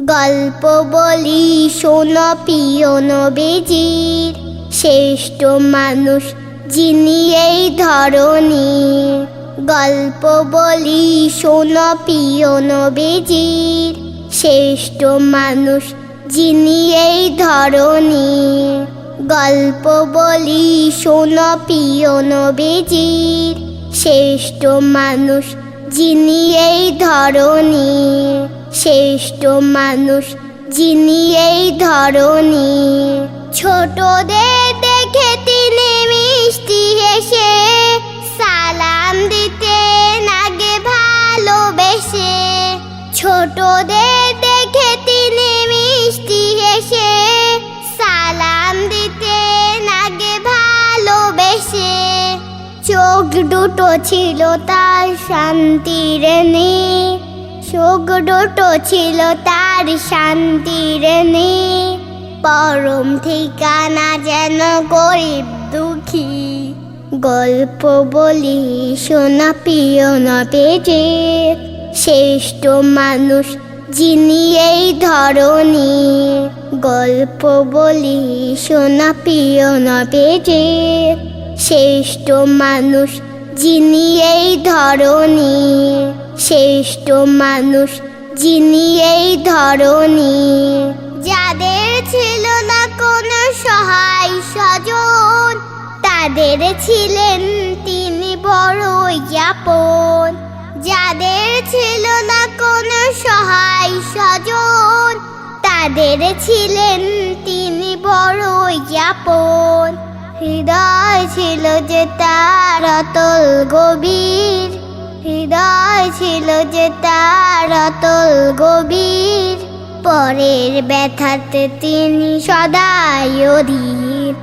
গল্প বলি শোনো প্রিয় নবীজির, শ্রেষ্ঠ মানুষ যিনি এই ধরনীর। গল্প বলি শোনো প্রিয় নবীজির, শ্রেষ্ঠ মানুষ যিনি এই ধরনীর। গল্প বলি শোনো প্রিয় নবীজির, শ্রেষ্ঠ মানুষ যিনি এই ধরনীর। শ্রেষ্ঠ মানুষ যিনি এই ধরনীর। ছোটদের দেখে তিনি মিষ্টি হেসে সালাম দিতেন আগে ভালোবেসে। ছোটদের দেখে তিনি মিষ্টি হেসে সালাম দিতেন আগে ভালোবেসে। চোখ দুটো ছিল তার শান্তির নীর, চোখ দুটো ছিল তার শান্তির নীর। পরম ঠিকানা যেন গরিব দুঃখী। গল্প বলি শোনো প্রিয় নবীজির, শ্রেষ্ঠ মানুষ যিনি এই ধরনীর। গল্প বলি শোনো প্রিয় নবীজির, শ্রেষ্ঠ মানুষ যিনি এই ধরনীর। শ্রেষ্ঠ মানুষ যিনি এই ধরনীর। যাদের ছিল না কোনো সহায় স্বজন, তাদের ছিলেন তিনি বড়ই আপন। যাদের ছিল না কোনো সহায় স্বজন, তাদের ছিলেন তিনি বড়ই আপন। হৃদয় ছিল যে তার অতল গভীর, হৃদয় ছিল যে তার অতল গভীর। পরের ব্যথাতে তিনি সদাই অধীর।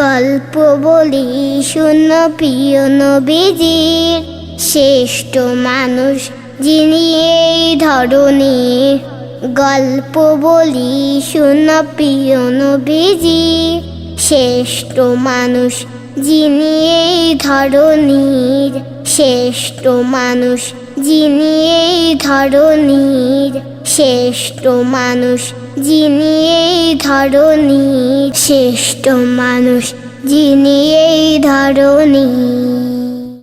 গল্প বলি শোনো প্রিয় নবীজির, শ্রেষ্ঠ মানুষ যিনি এই ধরনীর। গল্প বলি শোনো প্রিয় নবীজির, শ্রেষ্ঠ মানুষ যিনি এই ধরনীর। শ্রেষ্ঠ মানুষ যিনি এই ধরনীর। শ্রেষ্ঠ মানুষ যিনি এই ধরনীর। শ্রেষ্ঠ মানুষ যিনি এই ধরনীর।